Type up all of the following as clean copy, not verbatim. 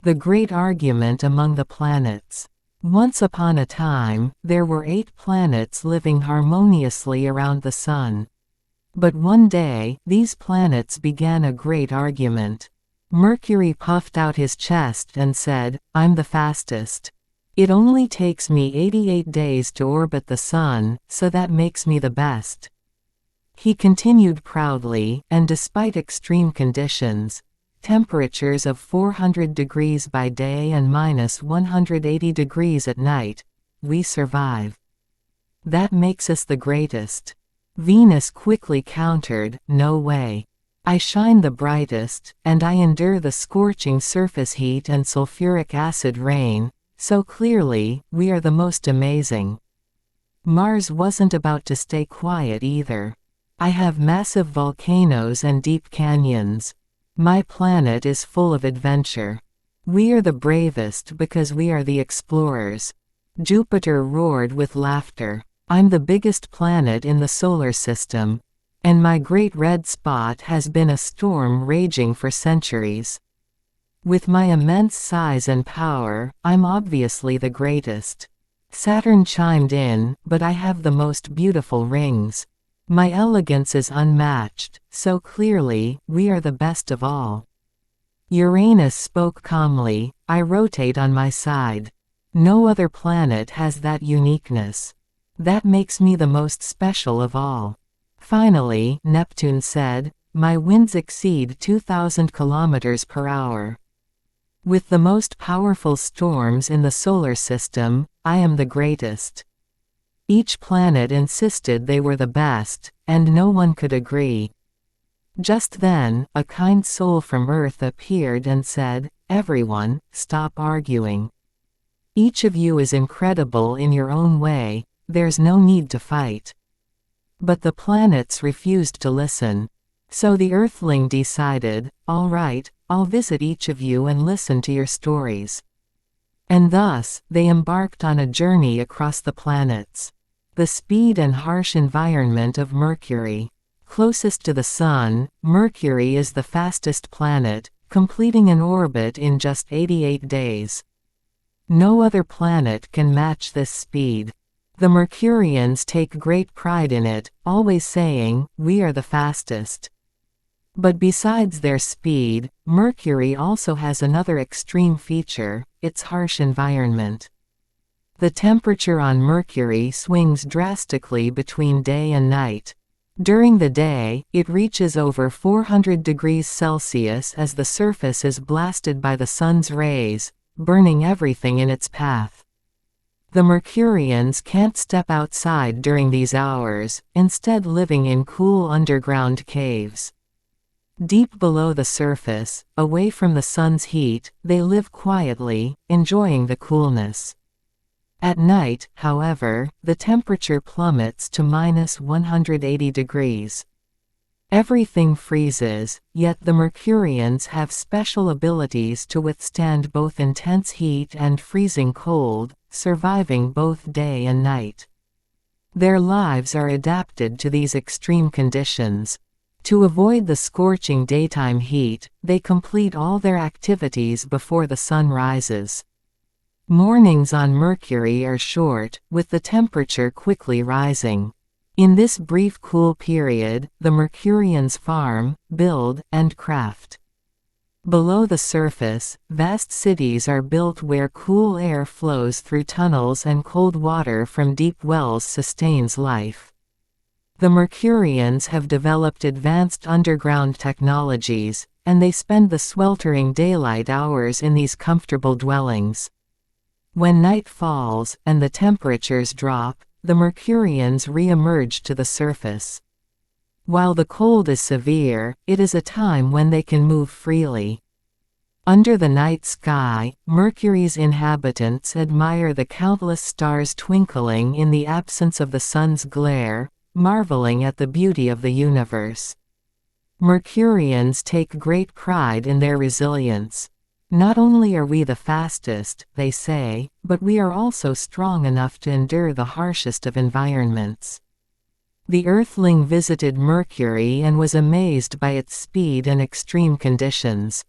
The Great Argument Among the Planets. Once upon a time, there were 8 planets living harmoniously around the Sun. But one day, these planets began a great argument. Mercury puffed out his chest and said, "I'm the fastest. It only takes me 88 days to orbit the Sun, so that makes me the best." He continued proudly, and despite extreme conditions, temperatures of 400 degrees by day and minus 180 degrees at night, we survive. That makes us the greatest. Venus quickly countered, "No way. I shine the brightest, and I endure the scorching surface heat and sulfuric acid rain, so clearly, we are the most amazing." Mars wasn't about to stay quiet either. "I have massive volcanoes and deep canyons. My planet is full of adventure. We are the bravest because we are the explorers." Jupiter roared with laughter. "I'm the biggest planet in the solar system, and my great red spot has been a storm raging for centuries. With my immense size and power, I'm obviously the greatest." Saturn chimed in, "But I have the most beautiful rings. My elegance is unmatched, so clearly, we are the best of all." Uranus spoke calmly, "I rotate on my side. No other planet has that uniqueness. That makes me the most special of all." Finally, Neptune said, "My winds exceed 2,000 kilometers per hour. With the most powerful storms in the solar system, I am the greatest." Each planet insisted they were the best, and no one could agree. Just then, a kind soul from Earth appeared and said, "Everyone, stop arguing. Each of you is incredible in your own way, there's no need to fight." But the planets refused to listen. So the Earthling decided, "All right, I'll visit each of you and listen to your stories." And thus, they embarked on a journey across the planets. The speed and harsh environment of Mercury. Closest to the Sun, Mercury is the fastest planet, completing an orbit in just 88 days. No other planet can match this speed. The Mercurians take great pride in it, always saying, "We are the fastest." But besides their speed, Mercury also has another extreme feature, its harsh environment. The temperature on Mercury swings drastically between day and night. During the day, it reaches over 400 degrees Celsius as the surface is blasted by the sun's rays, burning everything in its path. The Mercurians can't step outside during these hours, instead living in cool underground caves. Deep below the surface, away from the sun's heat, they live quietly, enjoying the coolness. At night, however, the temperature plummets to minus 180 degrees. Everything freezes, yet the Mercurians have special abilities to withstand both intense heat and freezing cold, surviving both day and night. Their lives are adapted to these extreme conditions. To avoid the scorching daytime heat, they complete all their activities before the sun rises. Mornings on Mercury are short, with the temperature quickly rising. In this brief cool period, the Mercurians farm, build, and craft. Below the surface, vast cities are built where cool air flows through tunnels and cold water from deep wells sustains life. The Mercurians have developed advanced underground technologies, and they spend the sweltering daylight hours in these comfortable dwellings. When night falls, and the temperatures drop, the Mercurians re-emerge to the surface. While the cold is severe, it is a time when they can move freely. Under the night sky, Mercury's inhabitants admire the countless stars twinkling in the absence of the sun's glare, marveling at the beauty of the universe. Mercurians take great pride in their resilience. "Not only are we the fastest," they say, "but we are also strong enough to endure the harshest of environments." The Earthling visited Mercury and was amazed by its speed and extreme conditions.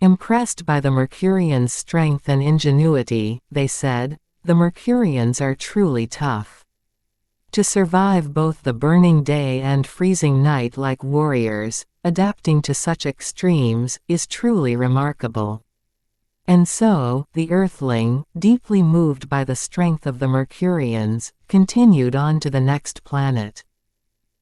Impressed by the Mercurians' strength and ingenuity, they said, "The Mercurians are truly tough. To survive both the burning day and freezing night like warriors, adapting to such extremes, is truly remarkable." And so, the Earthling, deeply moved by the strength of the Mercurians, continued on to the next planet.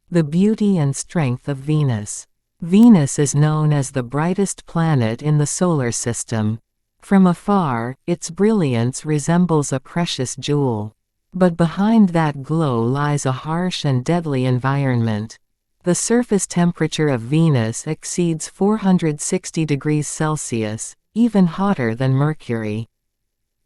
The beauty and strength of Venus. Venus is known as the brightest planet in the solar system. From afar, its brilliance resembles a precious jewel. But behind that glow lies a harsh and deadly environment. The surface temperature of Venus exceeds 460 degrees Celsius, even hotter than Mercury.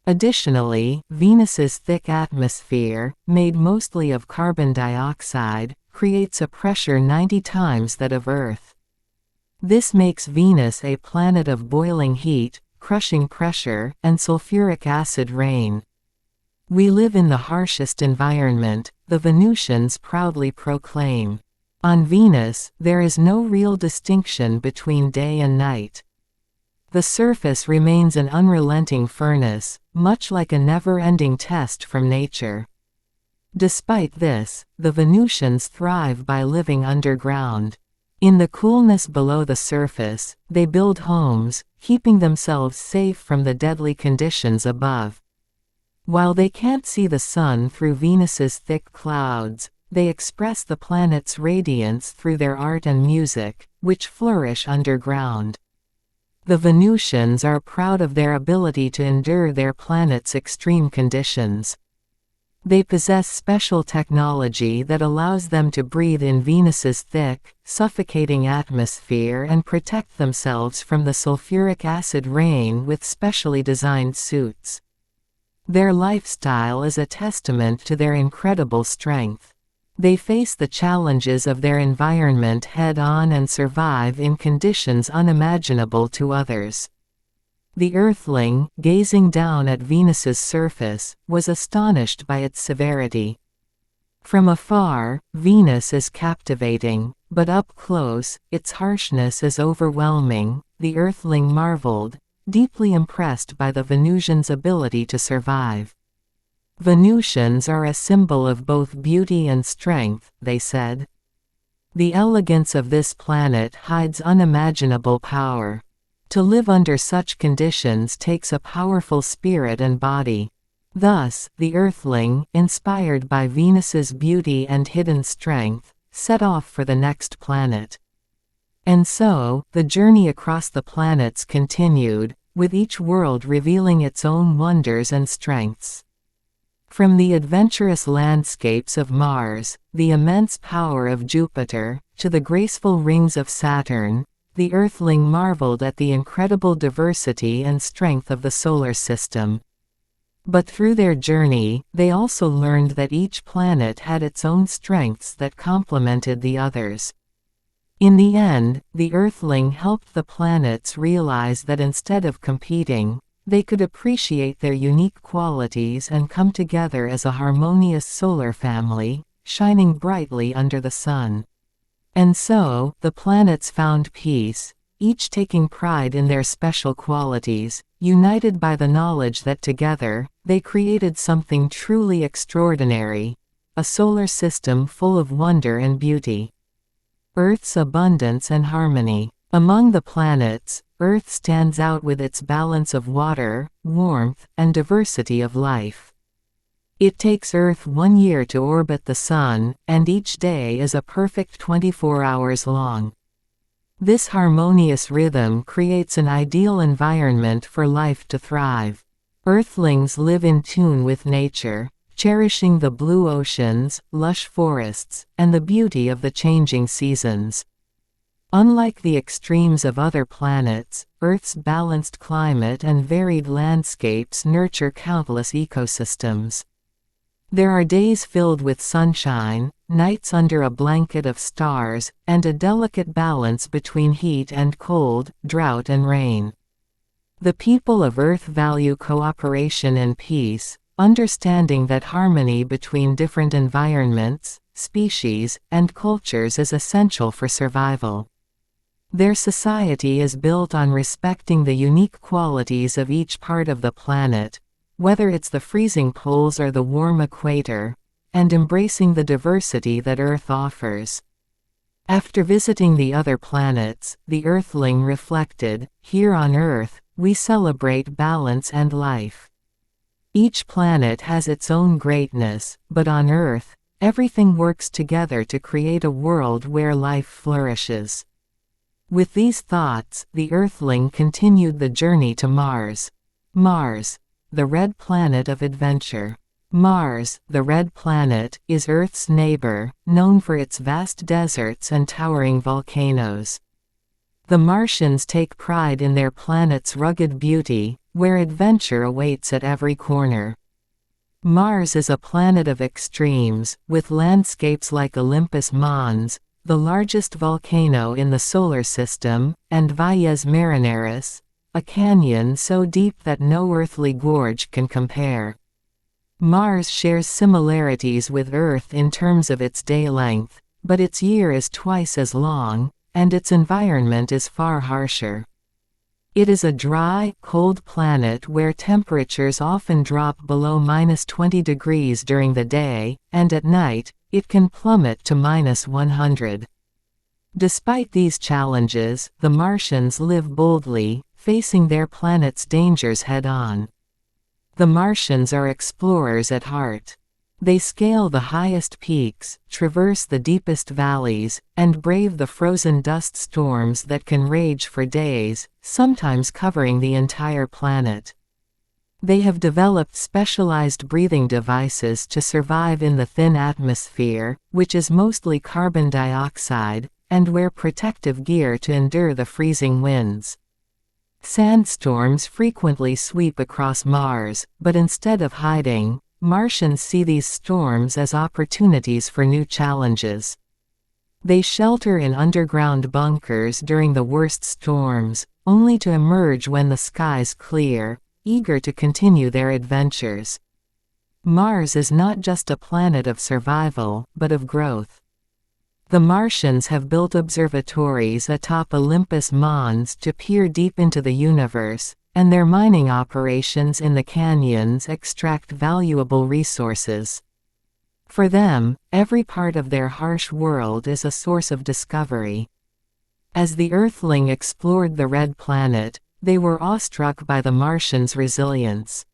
Additionally, Venus's thick atmosphere, made mostly of carbon dioxide, creates a pressure 90 times that of Earth. This makes Venus a planet of boiling heat, crushing pressure, and sulfuric acid rain. "We live in the harshest environment," the Venusians proudly proclaim. On Venus, there is no real distinction between day and night. The surface remains an unrelenting furnace, much like a never-ending test from nature. Despite this, the Venusians thrive by living underground. In the coolness below the surface, they build homes, keeping themselves safe from the deadly conditions above. While they can't see the sun through Venus's thick clouds, they express the planet's radiance through their art and music, which flourish underground. The Venusians are proud of their ability to endure their planet's extreme conditions. They possess special technology that allows them to breathe in Venus's thick, suffocating atmosphere and protect themselves from the sulfuric acid rain with specially designed suits. Their lifestyle is a testament to their incredible strength. They face the challenges of their environment head-on and survive in conditions unimaginable to others. The Earthling, gazing down at Venus's surface, was astonished by its severity. From afar, Venus is captivating, but up close, its harshness is overwhelming, the Earthling marveled, deeply impressed by the Venusians' ability to survive. "Venusians are a symbol of both beauty and strength," they said. "The elegance of this planet hides unimaginable power. To live under such conditions takes a powerful spirit and body." Thus, the Earthling, inspired by Venus's beauty and hidden strength, set off for the next planet. And so, the journey across the planets continued, with each world revealing its own wonders and strengths. From the adventurous landscapes of Mars, the immense power of Jupiter, to the graceful rings of Saturn, the Earthling marveled at the incredible diversity and strength of the solar system. But through their journey, they also learned that each planet had its own strengths that complemented the others. In the end, the Earthling helped the planets realize that instead of competing, they could appreciate their unique qualities and come together as a harmonious solar family, shining brightly under the sun. And so, the planets found peace, each taking pride in their special qualities, united by the knowledge that together, they created something truly extraordinary, a solar system full of wonder and beauty. Earth's abundance and harmony. Among the planets, Earth stands out with its balance of water, warmth, and diversity of life. It takes Earth 1 year to orbit the Sun, and each day is a perfect 24 hours long. This harmonious rhythm creates an ideal environment for life to thrive. Earthlings live in tune with nature, cherishing the blue oceans, lush forests, and the beauty of the changing seasons. Unlike the extremes of other planets, Earth's balanced climate and varied landscapes nurture countless ecosystems. There are days filled with sunshine, nights under a blanket of stars, and a delicate balance between heat and cold, drought and rain. The people of Earth value cooperation and peace, understanding that harmony between different environments, species, and cultures is essential for survival. Their society is built on respecting the unique qualities of each part of the planet, whether it's the freezing poles or the warm equator, and embracing the diversity that Earth offers. After visiting the other planets, the Earthling reflected, "Here on Earth, we celebrate balance and life. Each planet has its own greatness, but on Earth, everything works together to create a world where life flourishes." With these thoughts, the Earthling continued the journey to Mars. Mars, the red planet of adventure. Mars, the red planet, is Earth's neighbor, known for its vast deserts and towering volcanoes. The Martians take pride in their planet's rugged beauty, where adventure awaits at every corner. Mars is a planet of extremes, with landscapes like Olympus Mons, the largest volcano in the solar system, and Valles Marineris, a canyon so deep that no earthly gorge can compare. Mars shares similarities with Earth in terms of its day length, but its year is twice as long, and its environment is far harsher. It is a dry, cold planet where temperatures often drop below -20 degrees during the day, and at night, it can plummet to -100. Despite these challenges, the Martians live boldly, facing their planet's dangers head-on. The Martians are explorers at heart. They scale the highest peaks, traverse the deepest valleys, and brave the frozen dust storms that can rage for days, sometimes covering the entire planet. They have developed specialized breathing devices to survive in the thin atmosphere, which is mostly carbon dioxide, and wear protective gear to endure the freezing winds. Sandstorms frequently sweep across Mars, but instead of hiding, Martians see these storms as opportunities for new challenges. They shelter in underground bunkers during the worst storms, only to emerge when the skies clear, eager to continue their adventures. Mars is not just a planet of survival, but of growth. The Martians have built observatories atop Olympus Mons to peer deep into the universe, and their mining operations in the canyons extract valuable resources. For them, every part of their harsh world is a source of discovery. As the Earthling explored the red planet, they were awestruck by the Martians' resilience.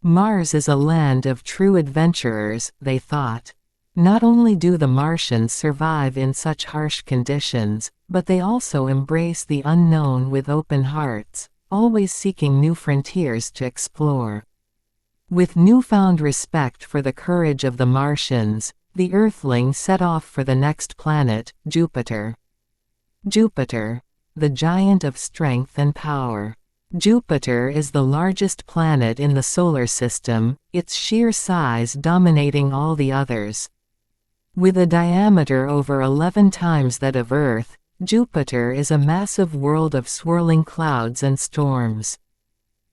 Mars is a land of true adventurers, they thought. Not only do the Martians survive in such harsh conditions, but they also embrace the unknown with open hearts, always seeking new frontiers to explore. With newfound respect for the courage of the Martians, the Earthling set off for the next planet, Jupiter. Jupiter, the giant of strength and power. Jupiter is the largest planet in the solar system, its sheer size dominating all the others. With a diameter over 11 times that of Earth, Jupiter is a massive world of swirling clouds and storms.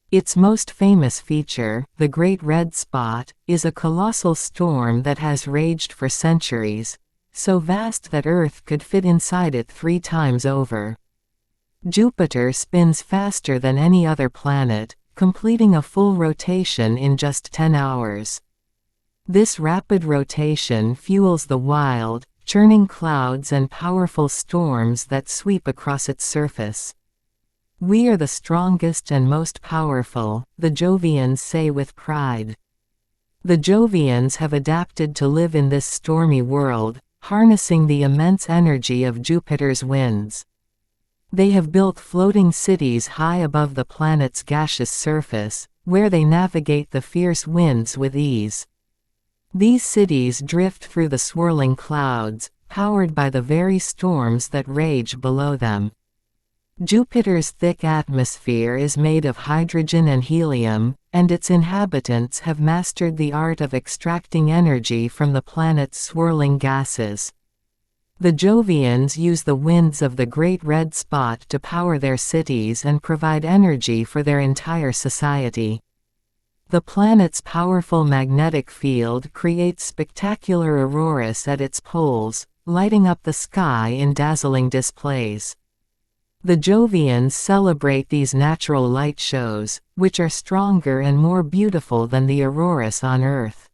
Its most famous feature, the Great Red Spot, is a colossal storm that has raged for centuries, so vast that Earth could fit inside it 3 times over. Jupiter spins faster than any other planet, completing a full rotation in just 10 hours. This rapid rotation fuels the wild, churning clouds and powerful storms that sweep across its surface. "We are the strongest and most powerful," the Jovians say with pride. The Jovians have adapted to live in this stormy world, harnessing the immense energy of Jupiter's winds. They have built floating cities high above the planet's gaseous surface, where they navigate the fierce winds with ease. These cities drift through the swirling clouds, powered by the very storms that rage below them. Jupiter's thick atmosphere is made of hydrogen and helium, and its inhabitants have mastered the art of extracting energy from the planet's swirling gases. The Jovians use the winds of the Great Red Spot to power their cities and provide energy for their entire society. The planet's powerful magnetic field creates spectacular auroras at its poles, lighting up the sky in dazzling displays. The Jovians celebrate these natural light shows, which are stronger and more beautiful than the auroras on Earth.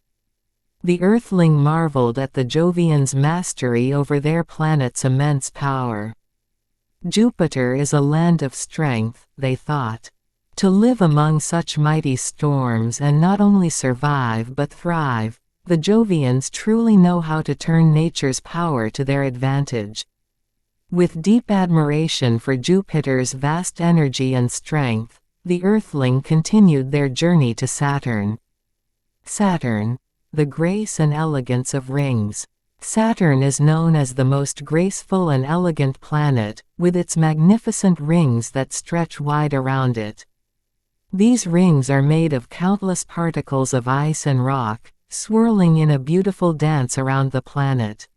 The Earthling marveled at the Jovians' mastery over their planet's immense power. Jupiter is a land of strength, they thought. To live among such mighty storms and not only survive but thrive, the Jovians truly know how to turn nature's power to their advantage. With deep admiration for Jupiter's vast energy and strength, the Earthling continued their journey to Saturn. Saturn, the grace and elegance of rings. Saturn is known as the most graceful and elegant planet, with its magnificent rings that stretch wide around it. These rings are made of countless particles of ice and rock, swirling in a beautiful dance around the planet.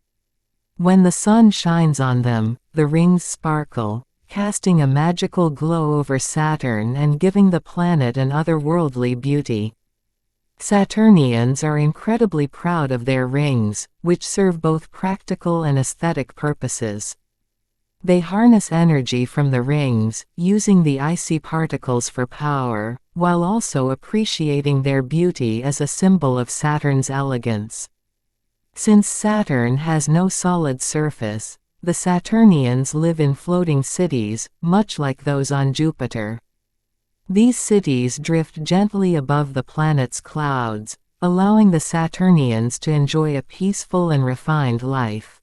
When the sun shines on them, the rings sparkle, casting a magical glow over Saturn and giving the planet an otherworldly beauty. Saturnians are incredibly proud of their rings, which serve both practical and aesthetic purposes. They harness energy from the rings, using the icy particles for power, while also appreciating their beauty as a symbol of Saturn's elegance. Since Saturn has no solid surface, the Saturnians live in floating cities, much like those on Jupiter. These cities drift gently above the planet's clouds, allowing the Saturnians to enjoy a peaceful and refined life.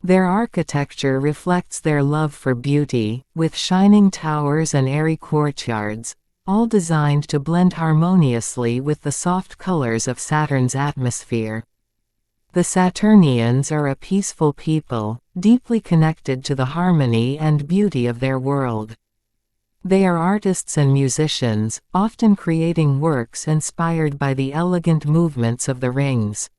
Their architecture reflects their love for beauty, with shining towers and airy courtyards, all designed to blend harmoniously with the soft colors of Saturn's atmosphere. The Saturnians are a peaceful people, deeply connected to the harmony and beauty of their world. They are artists and musicians, often creating works inspired by the elegant movements of the rings.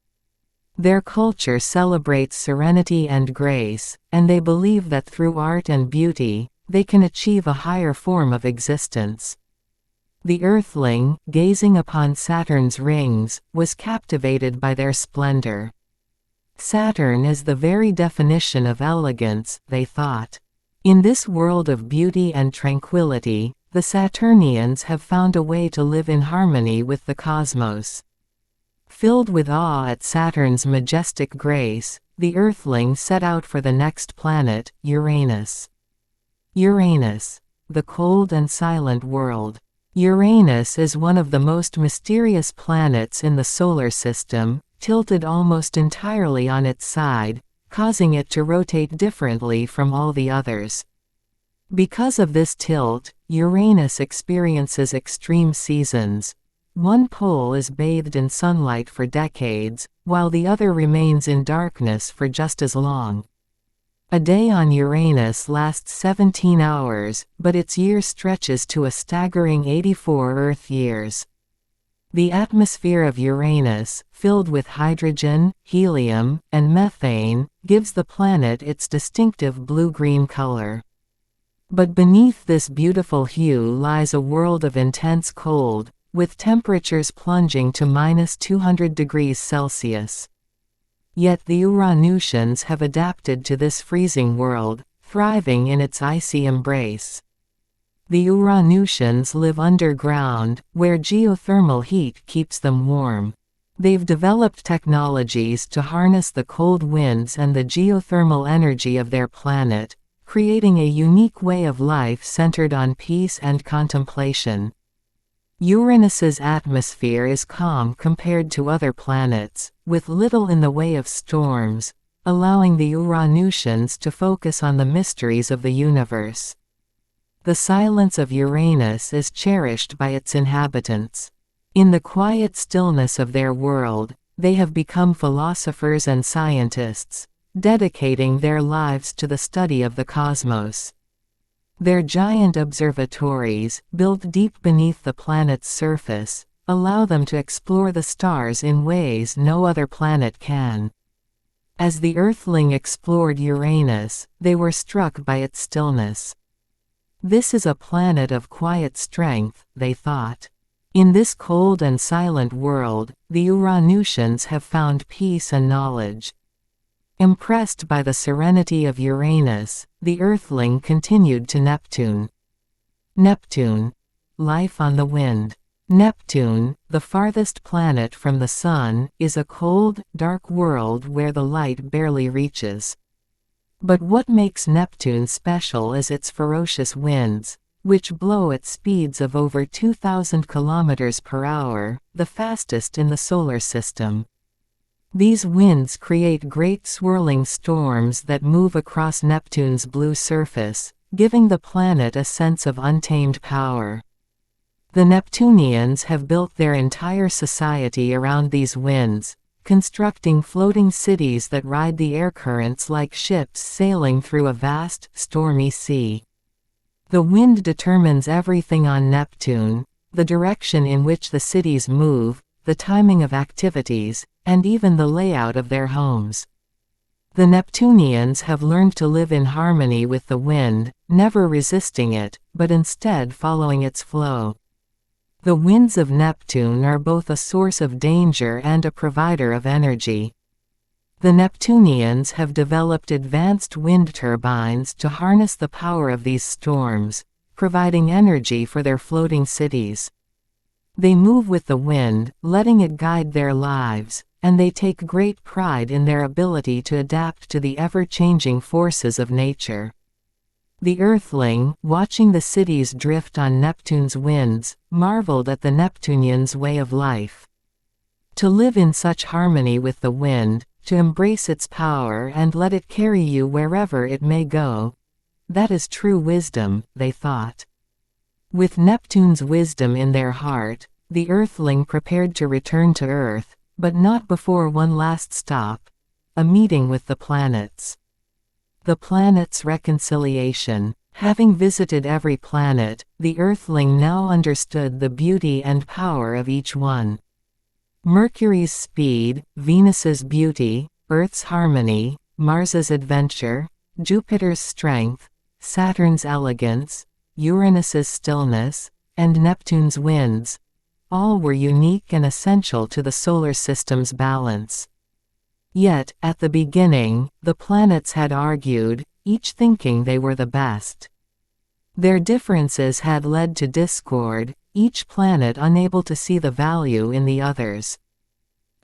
Their culture celebrates serenity and grace, and they believe that through art and beauty, they can achieve a higher form of existence. The Earthling, gazing upon Saturn's rings, was captivated by their splendor. Saturn is the very definition of elegance, they thought. In this world of beauty and tranquility, the Saturnians have found a way to live in harmony with the cosmos. Filled with awe at Saturn's majestic grace, the Earthling set out for the next planet, Uranus. Uranus, the cold and silent world. Uranus is one of the most mysterious planets in the solar system, tilted almost entirely on its side, causing it to rotate differently from all the others. Because of this tilt, Uranus experiences extreme seasons. One pole is bathed in sunlight for decades, while the other remains in darkness for just as long. A day on Uranus lasts 17 hours, but its year stretches to a staggering 84 Earth years. The atmosphere of Uranus, filled with hydrogen, helium, and methane, gives the planet its distinctive blue-green color. But beneath this beautiful hue lies a world of intense cold, with temperatures plunging to -200 degrees Celsius. Yet the Uranutians have adapted to this freezing world, thriving in its icy embrace. The Uranutians live underground, where geothermal heat keeps them warm. They've developed technologies to harness the cold winds and the geothermal energy of their planet, creating a unique way of life centered on peace and contemplation. Uranus's atmosphere is calm compared to other planets, with little in the way of storms, allowing the Uranutians to focus on the mysteries of the universe. The silence of Uranus is cherished by its inhabitants. In the quiet stillness of their world, they have become philosophers and scientists, dedicating their lives to the study of the cosmos. Their giant observatories, built deep beneath the planet's surface, allow them to explore the stars in ways no other planet can. As the Earthling explored Uranus, they were struck by its stillness. This is a planet of quiet strength, they thought. In this cold and silent world, the Uranutians have found peace and knowledge. Impressed by the serenity of Uranus, the Earthling continued to Neptune. Neptune. Life on the wind. Neptune, the farthest planet from the Sun, is a cold, dark world where the light barely reaches. But what makes Neptune special is its ferocious winds, which blow at speeds of over 2,000 kilometers per hour, the fastest in the solar system. These winds create great swirling storms that move across Neptune's blue surface, giving the planet a sense of untamed power. The Neptunians have built their entire society around these winds, constructing floating cities that ride the air currents like ships sailing through a vast, stormy sea. The wind determines everything on Neptune: the direction in which the cities move, the timing of activities, and even the layout of their homes. The Neptunians have learned to live in harmony with the wind, never resisting it, but instead following its flow. The winds of Neptune are both a source of danger and a provider of energy. The Neptunians have developed advanced wind turbines to harness the power of these storms, providing energy for their floating cities. They move with the wind, letting it guide their lives, and they take great pride in their ability to adapt to the ever-changing forces of nature. The Earthling, watching the cities drift on Neptune's winds, marveled at the Neptunians' way of life. To live in such harmony with the wind, to embrace its power and let it carry you wherever it may go, that is true wisdom, they thought. With Neptune's wisdom in their heart, the Earthling prepared to return to Earth, but not before one last stop: a meeting with the planets. The planets' reconciliation. Having visited every planet, the Earthling now understood the beauty and power of each one. Mercury's speed, Venus's beauty, Earth's harmony, Mars's adventure, Jupiter's strength, Saturn's elegance, Uranus's stillness, and Neptune's winds, all were unique and essential to the solar system's balance. Yet, at the beginning, the planets had argued, each thinking they were the best. Their differences had led to discord, each planet unable to see the value in the others.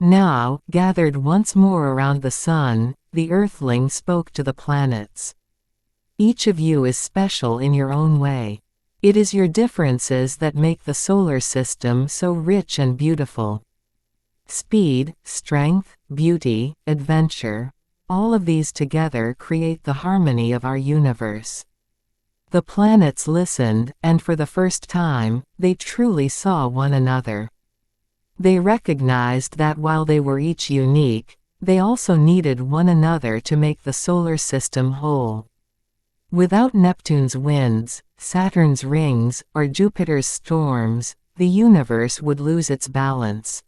Now, gathered once more around the Sun, the Earthling spoke to the planets. Each of you is special in your own way. It is your differences that make the solar system so rich and beautiful. Speed, strength, beauty, adventure, all of these together create the harmony of our universe. The planets listened, and for the first time, they truly saw one another. They recognized that while they were each unique, they also needed one another to make the solar system whole. Without Neptune's winds, Saturn's rings, or Jupiter's storms, the universe would lose its balance.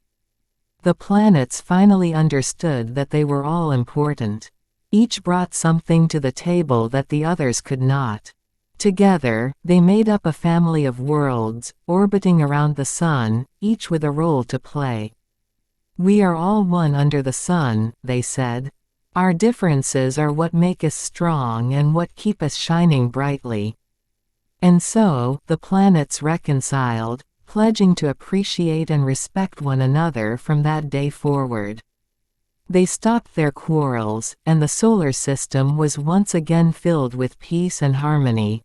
The planets finally understood that they were all important. Each brought something to the table that the others could not. Together, they made up a family of worlds, orbiting around the Sun, each with a role to play. We are all one under the Sun, they said. Our differences are what make us strong and what keep us shining brightly. And so, the planets reconciled, pledging to appreciate and respect one another from that day forward. They stopped their quarrels, and the solar system was once again filled with peace and harmony.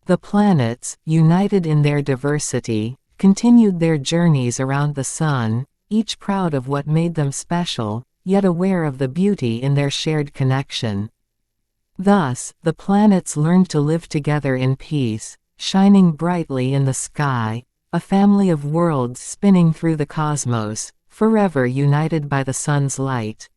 The planets, united in their diversity, continued their journeys around the Sun, each proud of what made them special, yet aware of the beauty in their shared connection. Thus, the planets learned to live together in peace, shining brightly in the sky, a family of worlds spinning through the cosmos, forever united by the Sun's light.